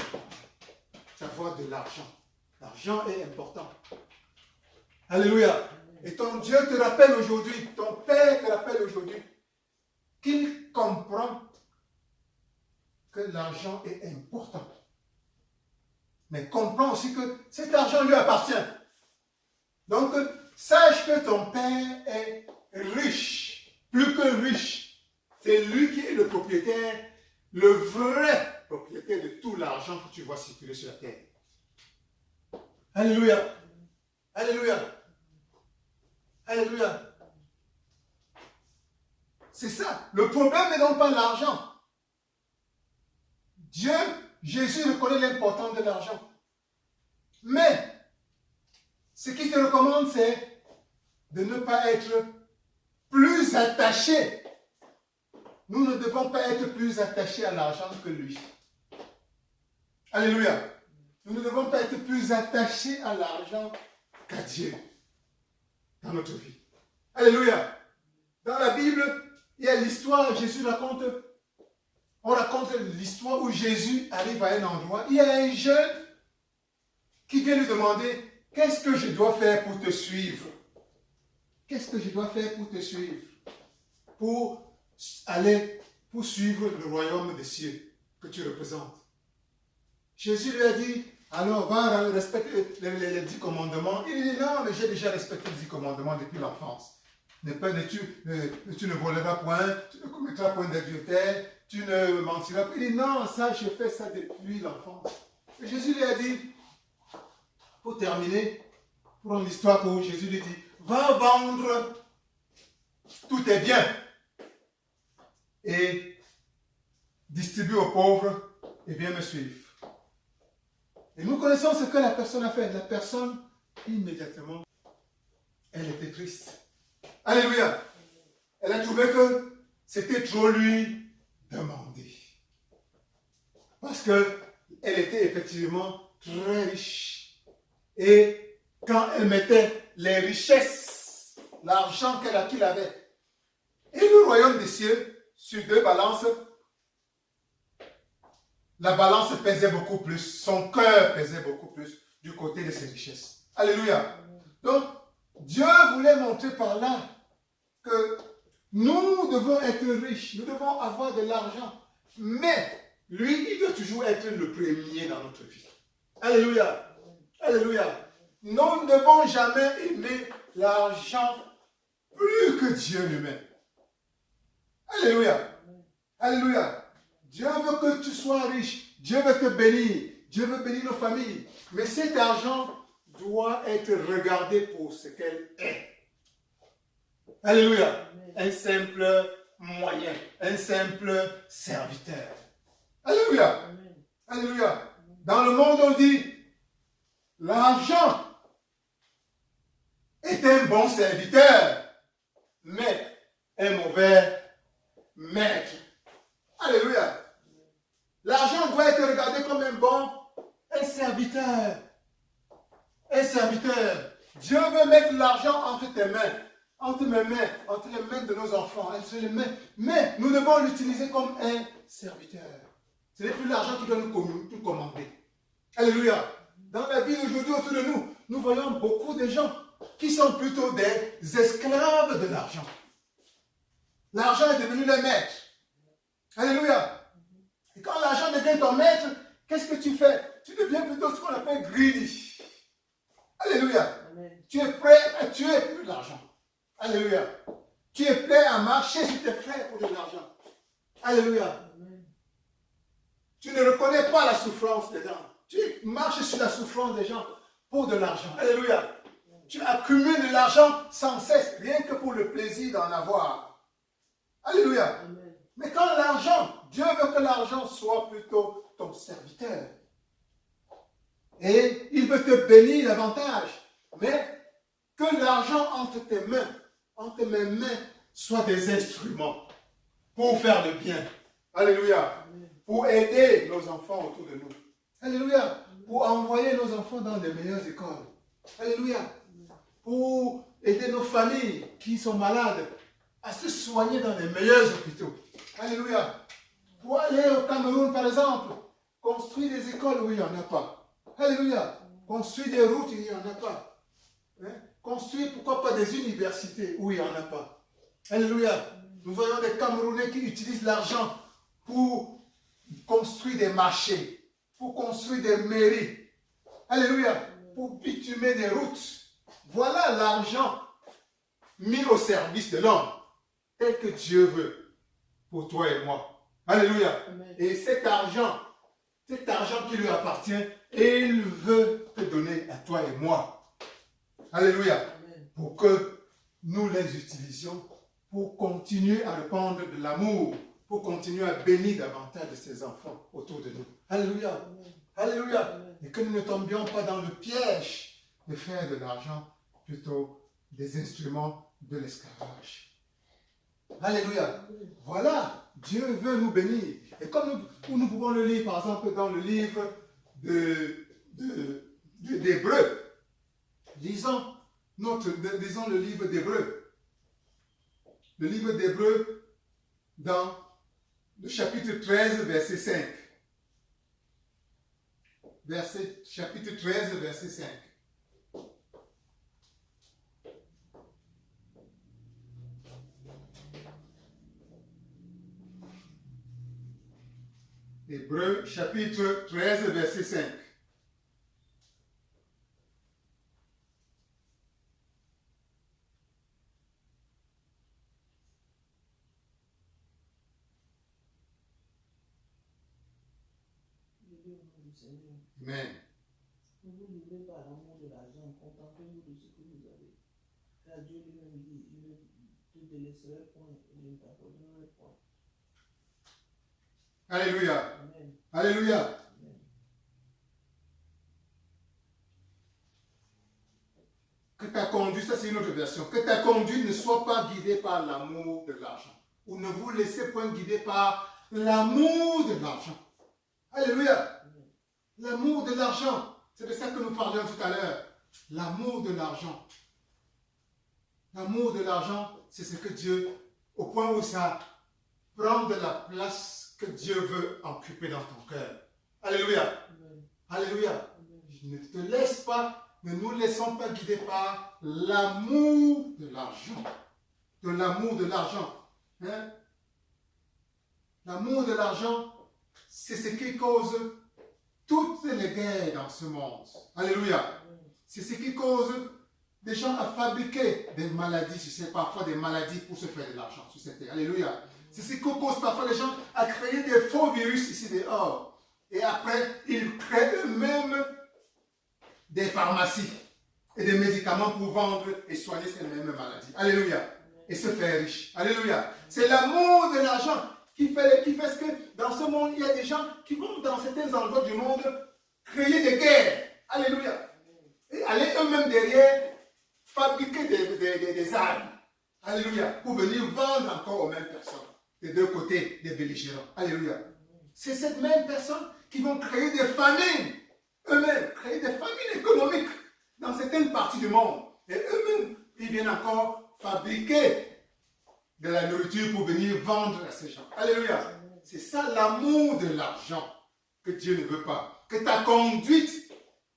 de l'argent. L'argent est important. Alléluia. Et ton Dieu te rappelle aujourd'hui, ton Père te rappelle aujourd'hui qu'il comprend que l'argent est important. Mais comprend aussi que cet argent lui appartient. Donc, sache que ton Père est riche, plus que riche. C'est lui qui est le propriétaire, le vrai propriétaire de tout l'argent que tu vois circuler sur la terre. Alléluia. Alléluia. Alléluia. C'est ça. Le problème n'est donc pas l'argent. Jésus reconnaît l'importance de l'argent. Mais, ce qu'il te recommande, c'est de ne pas être plus attaché. Nous ne devons pas être plus attachés à l'argent que lui. Alléluia. Nous ne devons pas être plus attachés à l'argent qu'à Dieu dans notre vie. Alléluia. Dans la Bible, il y a l'histoire, on raconte l'histoire où Jésus arrive à un endroit. Il y a un jeune qui vient lui demander, qu'est-ce que je dois faire pour te suivre? Qu'est-ce que je dois faire pour te suivre? Pour suivre le royaume des cieux que tu représentes. Jésus lui a dit, alors va respecter les 10 commandements. Il dit, non, mais j'ai déjà respecté les 10 commandements depuis l'enfance. Tu ne voleras point, tu ne commettras point d'adultère, tu ne mentiras pas. Il dit, non, ça, je fais ça depuis l'enfance. Et Jésus lui a dit, pour terminer, pour l'histoire où Jésus lui dit, va vendre tous tes biens et distribue aux pauvres et viens me suivre. Et nous connaissons ce que la personne a fait. La personne, immédiatement, elle était triste. Alléluia. Elle a trouvé que c'était trop lui demander. Parce qu'elle était effectivement très riche. Et quand elle mettait les richesses, l'argent qu'il avait, et le royaume des cieux, sur 2 balances, la balance pesait beaucoup plus, son cœur pesait beaucoup plus du côté de ses richesses. Alléluia. Donc, Dieu voulait montrer par là que nous devons être riches, nous devons avoir de l'argent, mais lui, il doit toujours être le premier dans notre vie. Alléluia. Alléluia. Nous ne devons jamais aimer l'argent plus que Dieu lui-même. Alléluia. Alléluia. Dieu veut que tu sois riche. Dieu veut te bénir. Dieu veut bénir nos familles. Mais cet argent doit être regardé pour ce qu'elle est. Alléluia. Un simple moyen. Un simple serviteur. Alléluia. Alléluia. Dans le monde, on dit, l'argent est un bon serviteur, mais un mauvais maître. Alléluia. L'argent doit être regardé comme un serviteur. Un serviteur. Dieu veut mettre l'argent entre tes mains, entre mes mains, entre les mains de nos enfants, entre les mains. Mais nous devons l'utiliser comme un serviteur. Ce n'est plus l'argent qui doit nous commander. Alléluia. Dans la vie d'aujourd'hui autour de nous, nous voyons beaucoup de gens qui sont plutôt des esclaves de l'argent. L'argent est devenu le maître. Alléluia. Et quand l'argent devient ton maître, qu'est-ce que tu fais? Tu deviens plutôt ce qu'on appelle greedy. Alléluia. Amen. Tu es prêt à tuer pour l'argent. Alléluia. Tu es prêt à marcher sur tes frères pour de l'argent. Alléluia. Amen. Tu ne reconnais pas la souffrance des gens. Tu marches sur la souffrance des gens pour de l'argent. Alléluia. Tu accumules de l'argent sans cesse, rien que pour le plaisir d'en avoir. Alléluia. Amen. Mais quand l'argent, Dieu veut que l'argent soit plutôt ton serviteur. Et il veut te bénir davantage. Mais que l'argent entre tes mains, entre mes mains, soit des instruments pour faire le bien. Alléluia. Amen. Pour aider nos enfants autour de nous. Alléluia. Pour envoyer nos enfants dans les meilleures écoles. Alléluia. Pour aider nos familles qui sont malades à se soigner dans les meilleurs hôpitaux. Alléluia. Pour aller au Cameroun, par exemple, construire des écoles où il n'y en a pas. Alléluia. Construire des routes où il n'y en a pas. Hein? Construire, pourquoi pas, des universités où il n'y en a pas. Alléluia. Nous voyons des Camerounais qui utilisent l'argent pour construire des marchés, pour construire des mairies. Alléluia. Pour bitumer des routes. Voilà l'argent mis au service de l'homme, tel que Dieu veut pour toi et moi. Alléluia. Amen. Et cet argent qui lui appartient, il veut te donner à toi et moi. Alléluia. Amen. Pour que nous les utilisions pour continuer à répandre de l'amour, pour continuer à bénir davantage de ses enfants autour de nous. Alléluia. Amen. Alléluia. Amen. Et que nous ne tombions pas dans le piège de faire de l'argent plutôt des instruments de l'esclavage. Alléluia. Voilà, Dieu veut nous bénir. Et comme nous pouvons le lire, par exemple, dans le livre d'Hébreux. Lisons le livre d'Hébreux. Le livre d'Hébreux dans le chapitre 13, verset 5. Chapitre 13, verset 5. Hébreux, chapitre 13, verset 5. Amen. Ne vous livrez pas à l'amour de l'argent, contentez-vous de ce que vous avez. Car Dieu lui-même dit, il ne te délaisserait point et il ne t'abandonnerait point. Alléluia. Amen. Alléluia. Amen. Que ta conduite, ça c'est une autre version, que ta conduite ne soit pas guidée par l'amour de l'argent. Ou ne vous laissez point guider par l'amour de l'argent. Alléluia. Amen. L'amour de l'argent. C'est de ça que nous parlions tout à l'heure. L'amour de l'argent. L'amour de l'argent, c'est ce que Dieu, au point où ça prend de la place que Dieu veut occuper dans ton cœur. Alléluia. Amen. Alléluia. Amen. Ne te laisse pas, ne nous laissons pas guider par l'amour de l'argent. De l'amour de l'argent. Hein? L'amour de l'argent, c'est ce qui cause toutes les guerres dans ce monde. Alléluia. Amen. C'est ce qui cause des gens à fabriquer des maladies, parfois des maladies pour se faire de l'argent sur cette terre. Alléluia. C'est ce qui cause parfois les gens à créer des faux virus ici dehors. Et après, ils créent eux-mêmes des pharmacies et des médicaments pour vendre et soigner ces mêmes maladies. Alléluia. Et se faire riche. Alléluia. C'est l'amour de l'argent qui fait ce que dans ce monde, il y a des gens qui vont dans certains endroits du monde créer des guerres. Alléluia. Et aller eux-mêmes derrière fabriquer des armes. Alléluia. Pour venir vendre encore aux mêmes personnes. Des deux côtés des belligérants. Alléluia. C'est cette même personne qui vont créer des famines. Eux-mêmes, créer des famines économiques dans certaines parties du monde. Et eux-mêmes, ils viennent encore fabriquer de la nourriture pour venir vendre à ces gens. Alléluia. C'est ça l'amour de l'argent que Dieu ne veut pas. Que ta conduite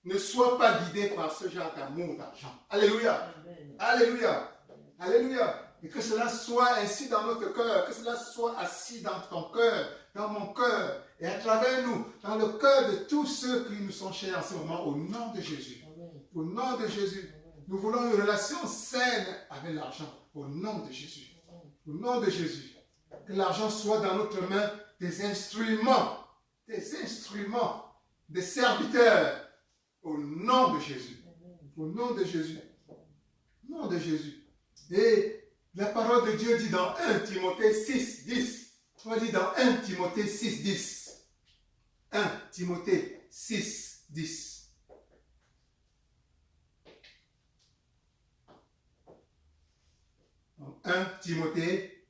ne soit pas guidée par ce genre d'amour d'argent. Alléluia. Amen. Alléluia. Alléluia. Et que cela soit ainsi dans notre cœur, que cela soit assis dans ton cœur, dans mon cœur, et à travers nous, dans le cœur de tous ceux qui nous sont chers en ce moment, au nom de Jésus. Amen. Au nom de Jésus. Amen. Nous voulons une relation saine avec l'argent. Au nom de Jésus. Au nom de Jésus. Que l'argent soit dans notre main des instruments, des serviteurs. Au nom de Jésus. Au nom de Jésus. Au nom de Jésus. Et la parole de Dieu dit dans 1 Timothée 6, 10. On dit dans 1 Timothée 6, 10. 1 Timothée 6, 10. Donc 1 Timothée,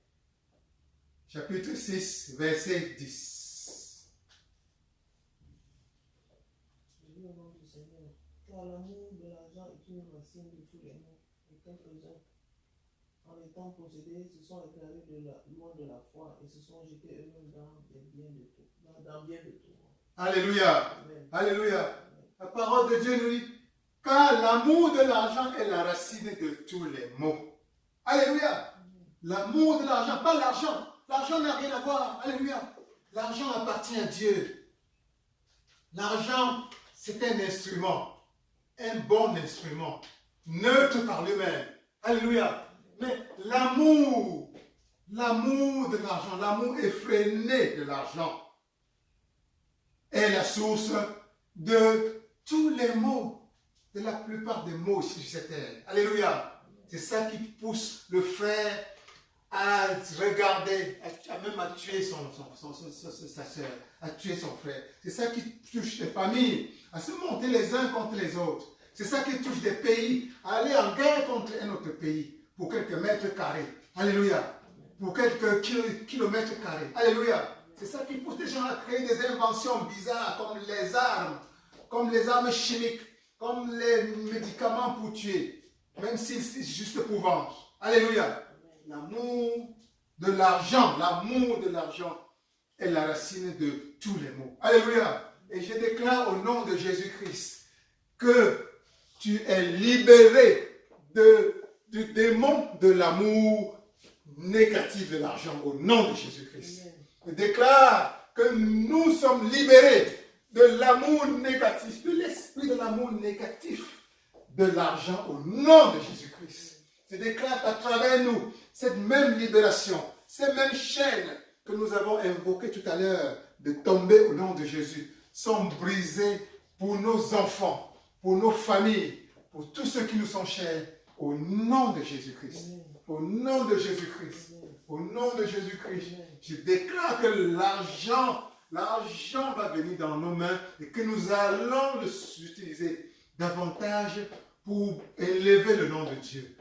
chapitre 6, verset 10. Je dis au nom du Seigneur, car l'amour de l'argent est une racine de tous les maux, et quelques-uns, en étant possédés, se sont égarés loin de la foi et se sont jetés eux-mêmes dans bien de tout. Alléluia. Amen. Alléluia. La parole de Dieu nous dit, car l'amour de l'argent est la racine de tous les maux. Alléluia. L'amour de l'argent, pas l'argent. L'argent n'a rien à voir. Alléluia. L'argent appartient à Dieu. L'argent, c'est un instrument. Un bon instrument. Neutre par lui-même. Alléluia. Mais l'amour de l'argent, l'amour effréné de l'argent est la source de tous les maux, de la plupart des maux sur cette terre. Alléluia. C'est ça qui pousse le frère à regarder, même à tuer sa soeur, à tuer son frère. C'est ça qui touche les familles, à se monter les uns contre les autres. C'est ça qui touche des pays, à aller en guerre contre un autre pays pour quelques mètres carrés. Alléluia. Pour quelques kilomètres carrés. Alléluia. C'est ça qui pousse les gens à créer des inventions bizarres comme les armes chimiques, comme les médicaments pour tuer, même si c'est juste pour vendre. Alléluia. L'amour de l'argent est la racine de tous les maux. Alléluia. Et je déclare au nom de Jésus-Christ que tu es libéré du démon de l'amour négatif de l'argent au nom de Jésus-Christ. Je déclare que nous sommes libérés de l'amour négatif, de l'esprit de l'amour négatif de l'argent au nom de Jésus-Christ. Je déclare qu'à travers nous, cette même libération, ces mêmes chaînes que nous avons invoquées tout à l'heure de tomber au nom de Jésus, sont brisées pour nos enfants, pour nos familles, pour tous ceux qui nous sont chers, au nom de Jésus-Christ. Au nom de Jésus-Christ. Au nom de Jésus-Christ. Je déclare que l'argent va venir dans nos mains et que nous allons l'utiliser davantage pour élever le nom de Dieu,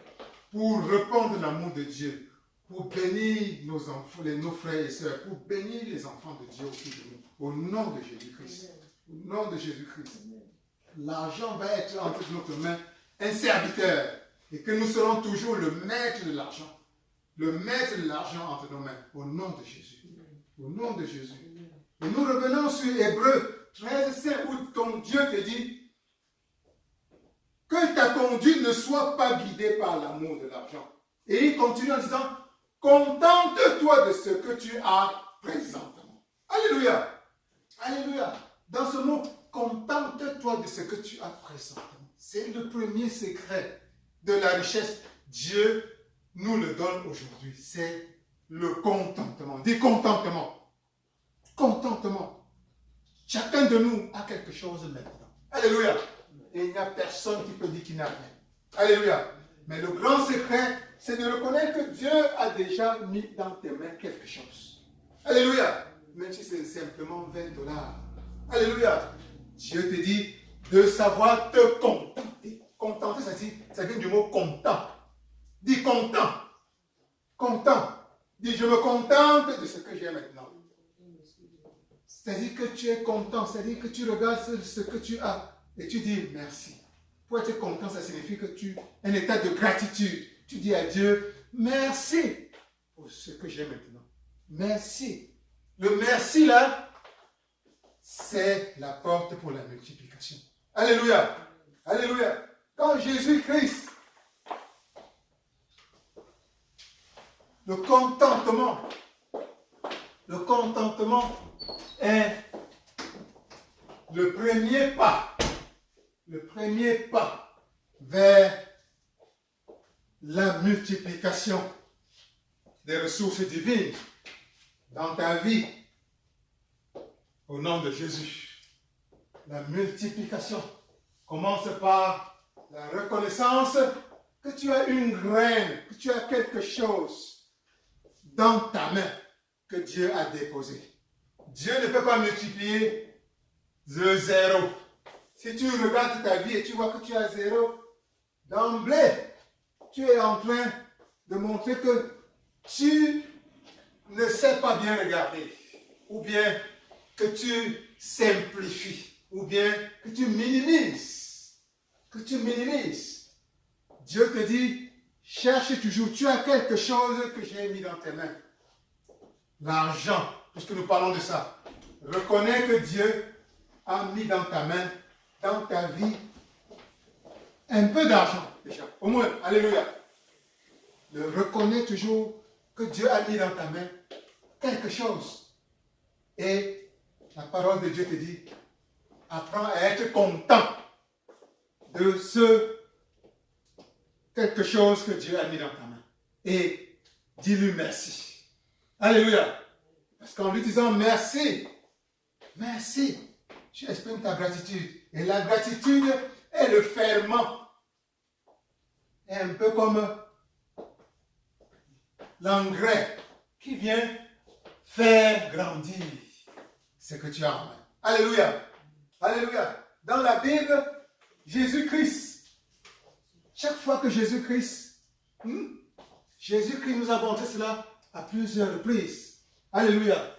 pour répandre l'amour de Dieu, pour bénir nos enfants, nos frères et sœurs, pour bénir les enfants de Dieu autour de nous. Au nom de Jésus-Christ. Au nom de Jésus-Christ. L'argent va être entre notre main un serviteur et que nous serons toujours le maître de l'argent. Le maître de l'argent entre nos mains. Au nom de Jésus. Au nom de Jésus. Et nous revenons sur Hébreux 13:5 où ton Dieu te dit que ta conduite ne soit pas guidée par l'amour de l'argent. Et il continue en disant, contente-toi de ce que tu as présentement. Alléluia. Alléluia. Dans ce mot, contente-toi de ce que tu as présentement. C'est le premier secret de la richesse. Dieu nous le donne aujourd'hui. C'est le contentement. Dis contentement. Contentement. Chacun de nous a quelque chose maintenant. Alléluia. Et il n'y a personne qui peut dire qu'il n'a rien. Alléluia. Mais le grand secret, c'est de reconnaître que Dieu a déjà mis dans tes mains quelque chose. Alléluia. Même si c'est simplement $20. Alléluia. Dieu te dit de savoir te contenter. Contenter, ça vient du mot content. Dis content. Content. Dis je me contente de ce que j'ai maintenant. C'est-à-dire que tu es content. C'est-à-dire que tu regardes ce que tu as et tu dis merci. Pour être content, ça signifie que tu as un état de gratitude. Tu dis à Dieu merci pour ce que j'ai maintenant. Merci. Le merci là, c'est la porte pour la multiplication. Alléluia. Alléluia. Quand Jésus-Christ, le contentement est le premier pas vers la multiplication des ressources divines dans ta vie au nom de Jésus. La multiplication commence par la reconnaissance que tu as une graine, que tu as quelque chose dans ta main que Dieu a déposé. Dieu ne peut pas multiplier de zéro. Si tu regardes ta vie et tu vois que tu as zéro, d'emblée, tu es en train de montrer que tu ne sais pas bien regarder, ou bien que tu simplifies, ou bien que tu minimises. Dieu te dit, cherche toujours, tu as quelque chose que j'ai mis dans tes mains. L'argent, puisque nous parlons de ça. Reconnais que Dieu a mis dans ta main, dans ta vie, un peu d'argent déjà. Au moins, alléluia. Reconnais toujours que Dieu a mis dans ta main quelque chose. Et la parole de Dieu te dit, apprends à être content de ce quelque chose que Dieu a mis dans ta main. Et dis-lui merci. Alléluia. Parce qu'en lui disant merci, tu exprimes ta gratitude. Et la gratitude est le ferment. Est un peu comme l'engrais qui vient faire grandir ce que tu as en main. Alléluia. Alléluia. Dans la Bible, Jésus-Christ, chaque fois que Jésus-Christ nous a montré cela à plusieurs reprises. Alléluia.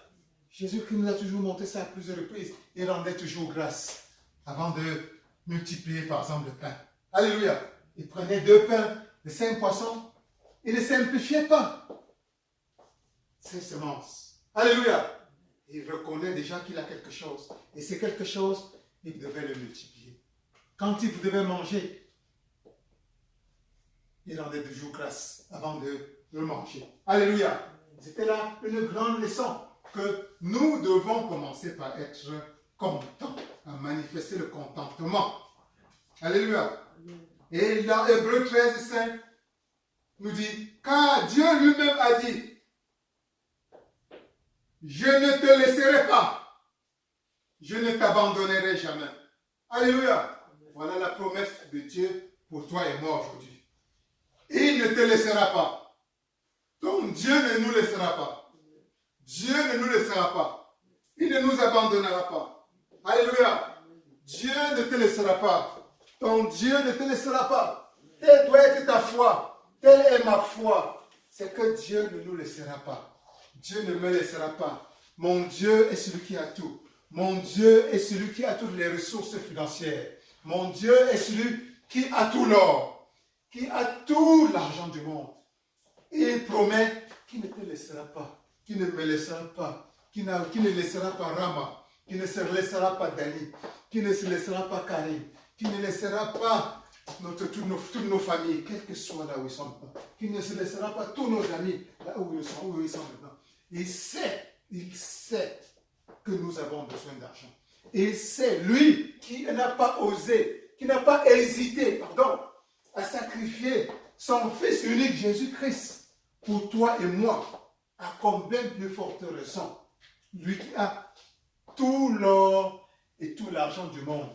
Jésus-Christ nous a toujours montré ça à plusieurs reprises. Il rendait toujours grâce avant de multiplier par exemple le pain. Alléluia. Il prenait 2 pains, de 5 poissons. Il ne simplifiait pas ses semences. Alléluia. Il reconnaît déjà qu'il a quelque chose. Et c'est quelque chose, il devait le multiplier. Quand il devait manger, il rendait toujours grâce avant de le manger. Alléluia. C'était là une grande leçon que nous devons commencer par être contents, à manifester le contentement. Alléluia. Et dans Hébreux 13:5 nous dit, car Dieu lui-même a dit, je ne te laisserai pas, je ne t'abandonnerai jamais. Alléluia. Voilà la promesse de Dieu pour toi et moi aujourd'hui. Il ne te laissera pas. Donc Dieu ne nous laissera pas. Dieu ne nous laissera pas. Il ne nous abandonnera pas. Alléluia. Dieu ne te laissera pas. Ton Dieu ne te laissera pas. Telle doit être ta foi. Telle est ma foi. C'est que Dieu ne nous laissera pas. Dieu ne me laissera pas. Mon Dieu est celui qui a tout. Mon Dieu est celui qui a toutes les ressources financières. Mon Dieu est celui qui a tout l'or, qui a tout l'argent du monde. Et il promet qu'il ne te laissera pas, qu'il ne me laissera pas, qu'il ne laissera pas Rama, qu'il ne se laissera pas Dani, qu'il ne se laissera pas Karim, qu'il ne laissera pas toutes nos familles, quelles que soient là où ils sont maintenant, qu'il ne se laissera pas tous nos amis là où ils sont maintenant. Il sait que nous avons besoin d'argent. Et c'est lui qui n'a pas osé, qui n'a pas hésité, à sacrifier son Fils unique Jésus-Christ pour toi et moi. À combien plus forte raison, lui qui a tout l'or et tout l'argent du monde,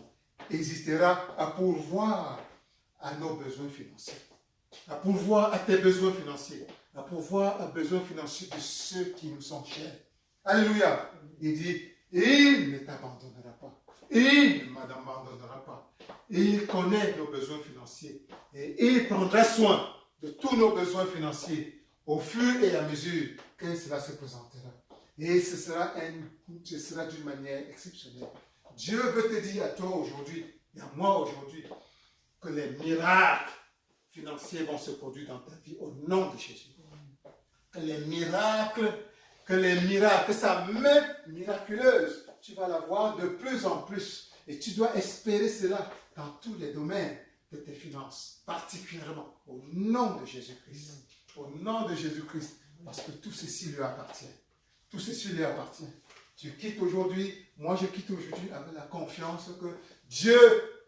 hésitera à pourvoir à nos besoins financiers, à pourvoir à tes besoins financiers, à pourvoir aux besoins financiers de ceux qui nous sont chers. Alléluia. Il dit, il ne t'abandonnera pas. Il ne m'abandonnera pas. Il connaît nos besoins financiers. Et il prendra soin de tous nos besoins financiers au fur et à mesure que cela se présentera. Et ce sera d'une manière exceptionnelle. Dieu veut te dire à toi aujourd'hui et à moi aujourd'hui que les miracles financiers vont se produire dans ta vie au nom de Jésus. Que les miracles, que sa main miraculeuse, tu vas la voir de plus en plus. Et tu dois espérer cela dans tous les domaines de tes finances, particulièrement au nom de Jésus-Christ. Au nom de Jésus-Christ, parce que tout ceci lui appartient. Tout ceci lui appartient. Tu quittes aujourd'hui, moi je quitte aujourd'hui avec la confiance que Dieu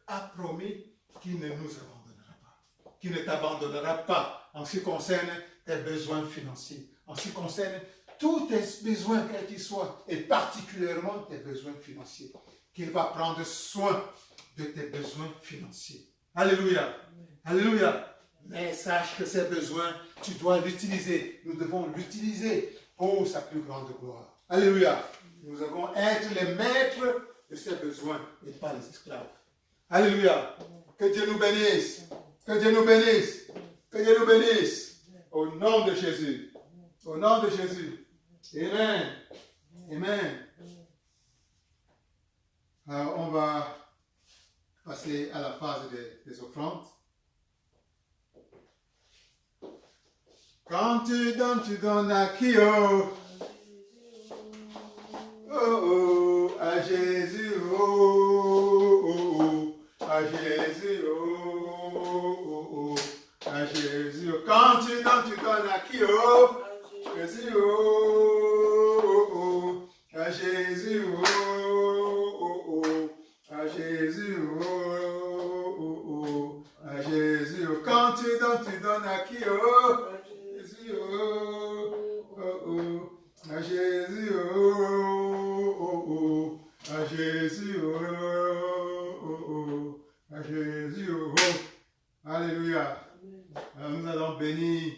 a promis qu'il ne nous abandonnera pas, qu'il ne t'abandonnera pas en ce qui concerne tes besoins financiers, en ce qui concerne tous tes besoins, quels qu'ils soient, et particulièrement tes besoins financiers, qu'il va prendre soin de tes besoins financiers. Alléluia. Alléluia. Mais sache que ces besoins, tu dois l'utiliser. Nous devons l'utiliser pour sa plus grande gloire. Alléluia. Nous devons être les maîtres de ces besoins et pas les esclaves. Alléluia. Que Dieu nous bénisse. Que Dieu nous bénisse. Que Dieu nous bénisse. Au nom de Jésus. Au nom de Jésus. Amen. Amen. Alors, on va passer à la phase des offrandes. Quand tu donnes à qui? Oh, oh, à Jésus. Oh, à Jésus. Oh, à Jésus. Quand tu donnes à qui? Oh, Jésus. Oh, à Jésus. À Jésus. À Jésus. Quand tu donnes à qui? Oh, à Jésus, à Jésus, à Jésus, Alléluia. Alors nous allons bénir,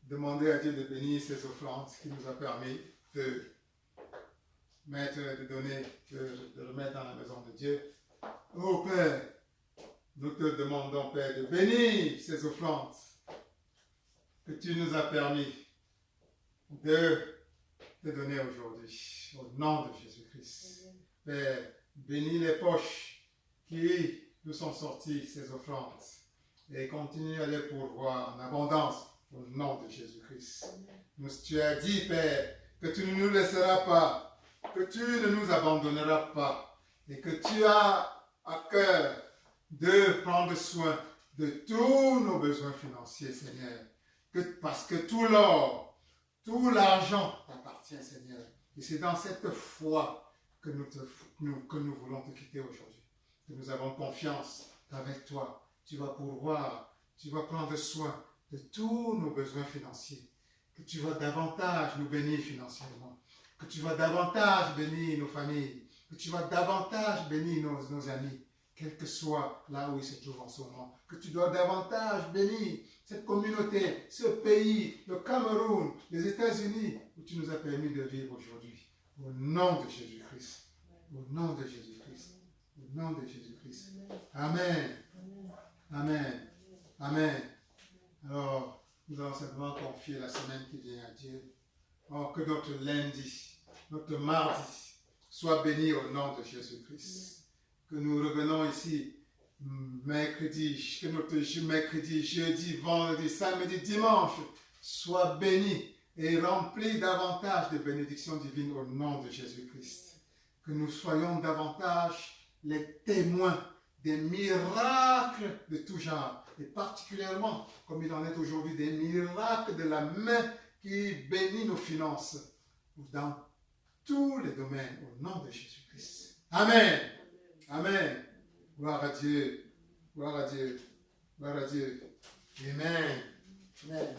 demander à Dieu de bénir ces offrandes qui nous a permis de donner, de remettre dans la maison de Dieu. Oh Père, nous te demandons, Père, de bénir ces offrandes que tu nous as permis de te donner aujourd'hui, au nom de Jésus-Christ. Père, bénis les poches qui nous sont sorties, ces offrandes, et continue à les pourvoir en abondance, au nom de Jésus-Christ. Tu as dit, Père, que tu ne nous laisseras pas, que tu ne nous abandonneras pas, et que tu as à cœur de prendre soin de tous nos besoins financiers, Seigneur. Parce que tout l'or, tout l'argent t'appartient, Seigneur. Et c'est dans cette foi que nous voulons te quitter aujourd'hui. Que nous avons confiance qu'avec toi, tu vas pourvoir, tu vas prendre soin de tous nos besoins financiers. Que tu vas davantage nous bénir financièrement. Que tu vas davantage bénir nos familles. Que tu vas davantage bénir nos amis, quel que soit là où ils se trouvent en ce moment. Que tu dois davantage bénir cette communauté, ce pays, le Cameroun, les États-Unis, où tu nous as permis de vivre aujourd'hui. Au nom de Jésus-Christ. Au nom de Jésus-Christ. Au nom de Jésus-Christ. Amen. Amen. Amen. Alors, nous allons simplement confier la semaine qui vient à Dieu. Oh, que notre lundi, notre mardi, soit béni au nom de Jésus-Christ. Que nous revenons ici mercredi, que notre mercredi, jeudi, vendredi, samedi, dimanche soit béni et rempli davantage de bénédictions divines au nom de Jésus-Christ. Que nous soyons davantage les témoins des miracles de tout genre, et particulièrement, comme il en est aujourd'hui, des miracles de la main qui bénit nos finances dans tous les domaines, au nom de Jésus-Christ. Amen. Amen. Gloire à Dieu. Gloire à Dieu. Gloire à Dieu. Amen. Amen.